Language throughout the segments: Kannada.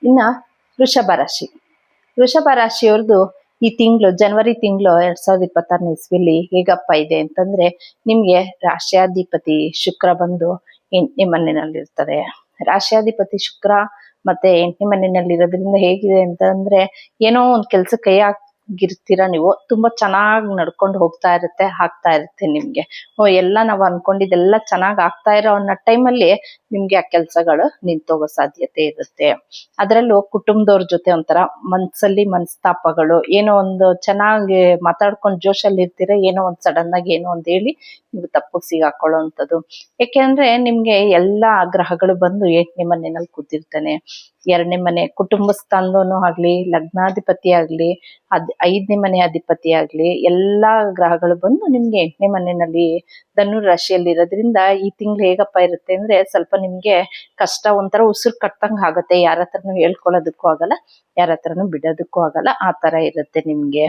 ಇನ್ನ ವೃಷಭ ರಾಶಿ. ವೃಷಭ ರಾಶಿಯವ್ರದ್ದು ಈ ತಿಂಗಳು ಜನವರಿ ತಿಂಗಳು 2026 ಇಸ್ವಿಲಿ ಹೇಗಪ್ಪ ಇದೆ ಅಂತಂದ್ರೆ, ನಿಮ್ಗೆ ರಾಶ್ಯಾಧಿಪತಿ ಶುಕ್ರ ಬಂದು 8ನೇ ಮನೆಯಲ್ಲಿ ಇರ್ತಾರೆ. ರಾಶ್ಯಾಧಿಪತಿ ಶುಕ್ರ ಮತ್ತೆ 8ನೇ ಮನೆಯಲ್ಲಿ ಇರೋದ್ರಿಂದ ಹೇಗಿದೆ ಅಂತಂದ್ರೆ, ಏನೋ ಒಂದ್ ಕೆಲ್ಸ ಕೈ ಹಾಕಿರ್ತೀರ ನೀವು, ತುಂಬಾ ಚೆನ್ನಾಗಿ ನಡ್ಕೊಂಡು ಹೋಗ್ತಾ ಇರುತ್ತೆ ನಿಮ್ಗೆ. ಎಲ್ಲ ನಾವು ಅನ್ಕೊಂಡಿದ್ದೆಲ್ಲ ಚೆನ್ನಾಗ್ ಆಗ್ತಾ ಇರೋ ಅನ್ನೋ ಟೈಮಲ್ಲಿ ನಿಮ್ಗೆ ಆ ಕೆಲ್ಸಗಳು ನಿಂತೋಗೋ ಸಾಧ್ಯತೆ ಇರುತ್ತೆ. ಅದ್ರಲ್ಲೂ ಕುಟುಂಬದವ್ರ ಜೊತೆ ಒಂಥರ ಮನ್ಸಲ್ಲಿ ಮನಸ್ತಾಪಗಳು, ಏನೋ ಒಂದು ಚೆನ್ನಾಗಿ ಮಾತಾಡ್ಕೊಂಡು ಜೋಶಲ್ಲಿ ಇರ್ತೀರ, ಏನೋ ಒಂದ್ ಸಡನ್ ಆಗಿ ಏನೋ ಒಂದ್ ಹೇಳಿ ನೀವು ತಪ್ಪು ಸಿಗಾಕೊಳ್ಳೋ ಅಂಥದ್ದು. ಯಾಕೆಂದ್ರೆ ನಿಮ್ಗೆ ಎಲ್ಲಾ ಗ್ರಹಗಳು ಬಂದು 8ನೇ ಮನೆಯಲ್ಲಿ ಕೂತಿರ್ತಾನೆ. 2ನೇ ಮನೆ ಕುಟುಂಬ ಸ್ಥಾನದವನು ಆಗ್ಲಿ, ಲಗ್ನಾಧಿಪತಿ ಆಗ್ಲಿ, 5ನೇ ಮನೆ ಅಧಿಪತಿ ಆಗ್ಲಿ, ಎಲ್ಲಾ ಗ್ರಹಗಳು ಬಂದು ನಿಮ್ಗೆ 8ನೇ ಮನೆಯಲ್ಲಿ ಧನು ರಾಶಿಯಲ್ಲಿ ಇರೋದ್ರಿಂದ ಈ ತಿಂಗಳು ಹೇಗಪ್ಪ ಇರುತ್ತೆ ಅಂದ್ರೆ, ಸ್ವಲ್ಪ ನಿಮ್ಗೆ ಕಷ್ಟ, ಒಂಥರ ಉಸಿರು ಕಟ್ಟಂಗ್ ಆಗತ್ತೆ. ಯಾರ ಹತ್ರನು ಹೇಳ್ಕೊಳ್ಳೋದಕ್ಕೂ ಆಗಲ್ಲ, ಯಾರ ಹತ್ರನು ಬಿಡೋದಕ್ಕೂ ಆಗಲ್ಲ, ಆ ತರ ಇರುತ್ತೆ ನಿಮ್ಗೆ.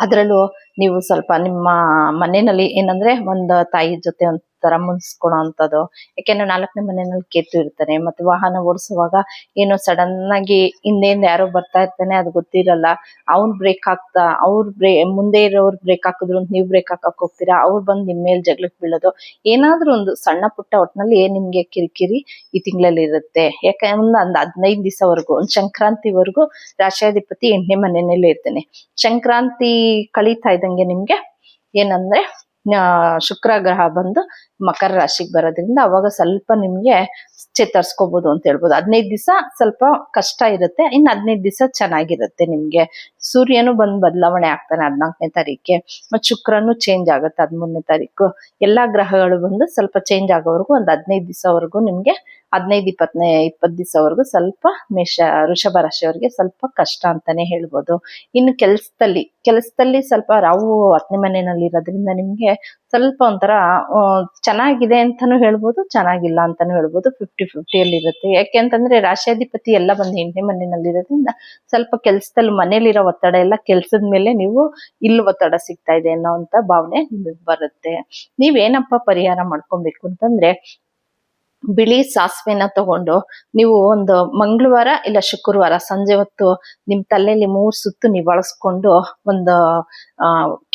ಅದ್ರಲ್ಲೂ ನೀವು ಸ್ವಲ್ಪ ನಿಮ್ಮ ಮನೆಯಲ್ಲಿ ಏನಂದ್ರೆ ಒಂದು ತಾಯಿ ಜೊತೆ ಒಂಥರ ಮುನ್ಸ್ಕೊಳೋ ಅಂತದ್ದು. ಯಾಕೆಂದ್ರೆ 4ನೇ ಮನೆಯಲ್ಲಿ ಕೇತು ಇರ್ತಾನೆ. ಮತ್ತೆ ವಾಹನ ಓಡಿಸುವಾಗ ಏನೋ ಸಡನ್ ಆಗಿ ಹಿಂದೆಯಿಂದ ಯಾರೋ ಬರ್ತಾ ಇರ್ತಾನೆ, ಅದು ಗೊತ್ತಿರಲ್ಲ. ಅವ್ನ್ ಬ್ರೇಕ್ ಹಾಕ್ತಾ, ಮುಂದೆ ಇರೋರು ಬ್ರೇಕ್ ಹಾಕಿದ್ರು ನೀವು ಬ್ರೇಕ್ ಹಾಕಕ್ ಹೋಗ್ತೀರಾ, ಅವ್ರು ಬಂದು ನಿಮ್ಮ ಮೇಲೆ ಜಗಳಕ್ಕೆ ಬೀಳೋದು, ಏನಾದ್ರೂ ಒಂದು ಸಣ್ಣ ಪುಟ್ಟ ಒಟ್ನಲ್ಲಿ ನಿಮ್ಗೆ ಕಿರಿಕಿರಿ ಈ ತಿಂಗಳಲ್ಲಿ ಇರುತ್ತೆ. ಯಾಕಂದ್ರೆ ಒಂದ್ 15 ದಿವಸವರೆಗೂ, ಒಂದ್ ಸಂಕ್ರಾಂತಿವರೆಗೂ ರಾಶ್ಯಾಧಿಪತಿ 8ನೇ ಮನೆಯಲ್ಲೇ ಇರ್ತಾನೆ. ಸಂಕ್ರಾಂತಿ ಕಳೀತಾ ಇದ್ದಂಗೆ ನಿಮ್ಗೆ ಏನಂದ್ರೆ ಶುಕ್ರ ಗ್ರಹ ಬಂದು ಮಕರ ರಾಶಿಗೆ ಬರೋದ್ರಿಂದ ಅವಾಗ ಸ್ವಲ್ಪ ನಿಮ್ಗೆ ಚೇತರಿಸ್ಕೋಬಹುದು ಅಂತ ಹೇಳ್ಬೋದು. 15 ದಿವಸ ಸ್ವಲ್ಪ ಕಷ್ಟ ಇರುತ್ತೆ, ಇನ್ನು 15 ದಿವಸ ಚೆನ್ನಾಗಿರುತ್ತೆ ನಿಮ್ಗೆ. ಸೂರ್ಯನು ಬಂದು ಬದಲಾವಣೆ ಆಗ್ತಾನೆ 14ನೇ ತಾರೀಕಿಗೆ, ಮತ್ತೆ ಶುಕ್ರನು ಚೇಂಜ್ ಆಗುತ್ತೆ 13ನೇ ತಾರೀಕು. ಎಲ್ಲಾ ಗ್ರಹಗಳು ಬಂದು ಸ್ವಲ್ಪ ಚೇಂಜ್ ಆಗೋವರೆಗೂ ಒಂದ್ 15 ದಿವಸವರೆಗೂ ನಿಮ್ಗೆ, 15-20 ದಿವಸವರೆಗೂ ಸ್ವಲ್ಪ ವೃಷಭ ರಾಶಿಯವರಿಗೆ ಸ್ವಲ್ಪ ಕಷ್ಟ ಅಂತಾನೆ ಹೇಳ್ಬೋದು. ಇನ್ನು ಕೆಲಸದಲ್ಲಿ ಸ್ವಲ್ಪ ರಾಹು 10ನೇ ಮನೆಯಲ್ಲಿ ಇರೋದ್ರಿಂದ ನಿಮ್ಗೆ ಸ್ವಲ್ಪ ಒಂಥರ ಚೆನ್ನಾಗಿದೆ ಅಂತಾನು ಹೇಳ್ಬೋದು, ಚೆನ್ನಾಗಿಲ್ಲ ಅಂತಾನು ಹೇಳ್ಬೋದು. 50-50 ಅಲ್ಲಿ ಇರುತ್ತೆ. ಯಾಕೆಂತಂದ್ರೆ ರಾಶ್ಯಾಧಿಪತಿ ಎಲ್ಲ ಬಂದು 8ನೇ ಮನೆಯಲ್ಲಿ ಇರೋದ್ರಿಂದ ಸ್ವಲ್ಪ ಕೆಲ್ಸದಲ್ಲಿ ಮನೇಲಿರೋ ಒತ್ತಡ ಎಲ್ಲ ಕೆಲ್ಸದ ಮೇಲೆ ನೀವು ಇಲ್ಲಿ ಒತ್ತಡ ಸಿಗ್ತಾ ಇದೆ ಅನ್ನೋ ಅಂತ ಭಾವನೆ ನಿಮಗೆ ಬರುತ್ತೆ. ನೀವೇನಪ್ಪ ಪರಿಹಾರ ಮಾಡ್ಕೊಬೇಕು ಅಂತಂದ್ರೆ, ಬಿಳಿ ಸಾಸಿವೆನ ತಗೊಂಡು ನೀವು ಒಂದು ಮಂಗಳವಾರ ಇಲ್ಲ ಶುಕ್ರವಾರ ಸಂಜೆ ಹೊತ್ತು ನಿಮ್ ತಲೆಯಲ್ಲಿ 3 ಸುತ್ತು ನಿವಾಳಿಸ್ಕೊಂಡು ಒಂದು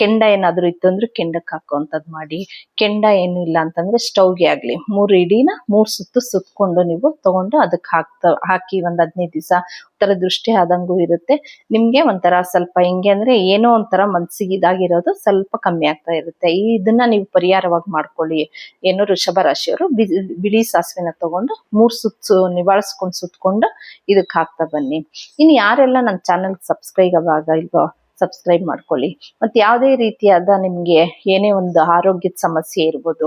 ಕೆಂಡ ಏನಾದ್ರು ಇತ್ತು ಅಂದ್ರೆ ಕೆಂಡಕ್ಕೆ ಹಾಕುವಂಥದ್ದು ಮಾಡಿ. ಕೆಂಡ ಏನು ಇಲ್ಲ ಅಂತಂದ್ರೆ ಸ್ಟವ್ಗೆ ಆಗ್ಲಿ 3 ಇಡೀನ 3 ಸುತ್ತು ಸುತ್ಕೊಂಡು ನೀವು ತಗೊಂಡು ಅದಕ್ಕೆ ಹಾಕಿ ಒಂದ್ 15 ದಿವಸ ಒಂಥರ ದೃಷ್ಟಿ ಆದಂಗೂ ಇರುತ್ತೆ ನಿಮ್ಗೆ. ಒಂಥರ ಸ್ವಲ್ಪ ಹೆಂಗೆ ಅಂದ್ರೆ ಏನೋ ಒಂಥರ ಮನ್ಸಿಗೆ ಇದಾಗಿರೋದು ಸ್ವಲ್ಪ ಕಮ್ಮಿ ಆಗ್ತಾ ಇರುತ್ತೆ. ಇದನ್ನ ನೀವು ಪರಿಹಾರವಾಗಿ ಮಾಡ್ಕೊಳ್ಳಿ. ಏನು ವೃಷಭ ರಾಶಿಯವರು ಬಿಳಿ ಸಾಸಿವೆನ ತಗೊಂಡು 3 ಸುತ್ತು ನಿವಾಳಿಸ್ಕೊಂಡು ಸುತ್ಕೊಂಡು ಇದಕ್ಕೆ ಹಾಕ್ತಾ ಬನ್ನಿ. ಇನ್ನು ಯಾರೆಲ್ಲ ನನ್ನ ಚಾನಲ್ ಸಬ್ಸ್ಕ್ರೈಬ್ ಆಗಿಲ್ವೋ ಸಬ್ಸ್ಕ್ರೈಬ್ ಮಾಡ್ಕೊಳ್ಳಿ. ಮತ್ತೆ ಯಾವುದೇ ರೀತಿಯಾದ ನಿಮ್ಗೆ ಏನೇ ಒಂದು ಆರೋಗ್ಯದ ಸಮಸ್ಯೆ ಇರ್ಬೋದು,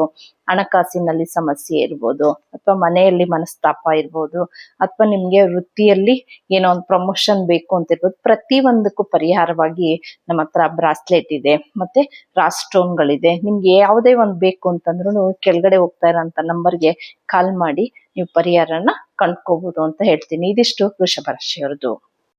ಹಣಕಾಸಿನಲ್ಲಿ ಸಮಸ್ಯೆ ಇರ್ಬೋದು, ಅಥವಾ ಮನೆಯಲ್ಲಿ ಮನಸ್ತಾಪ ಇರ್ಬೋದು, ಅಥವಾ ನಿಮ್ಗೆ ವೃತ್ತಿಯಲ್ಲಿ ಏನೋ ಒಂದು ಪ್ರಮೋಷನ್ ಬೇಕು ಅಂತ ಇರ್ಬೋದು, ಪ್ರತಿ ಒಂದಕ್ಕೂ ಪರಿಹಾರವಾಗಿ ನಮ್ಮ ಹತ್ರ ಬ್ರಾಸ್ಲೆಟ್ ಇದೆ, ಮತ್ತೆ ರಾಸ್ ಸ್ಟೋನ್ಗಳಿದೆ. ನಿಮ್ಗೆ ಯಾವುದೇ ಒಂದು ಬೇಕು ಅಂತಂದ್ರೂ ಕೆಳಗಡೆ ಹೋಗ್ತಾ ಇರೋಂಥ ನಂಬರ್ಗೆ ಕಾಲ್ ಮಾಡಿ ನೀವು ಪರಿಹಾರನ ಕಂಡ್ಕೋಬಹುದು ಅಂತ ಹೇಳ್ತೀನಿ. ಇದಿಷ್ಟು ವೃಷಭ ರಾಶಿಯವರದು.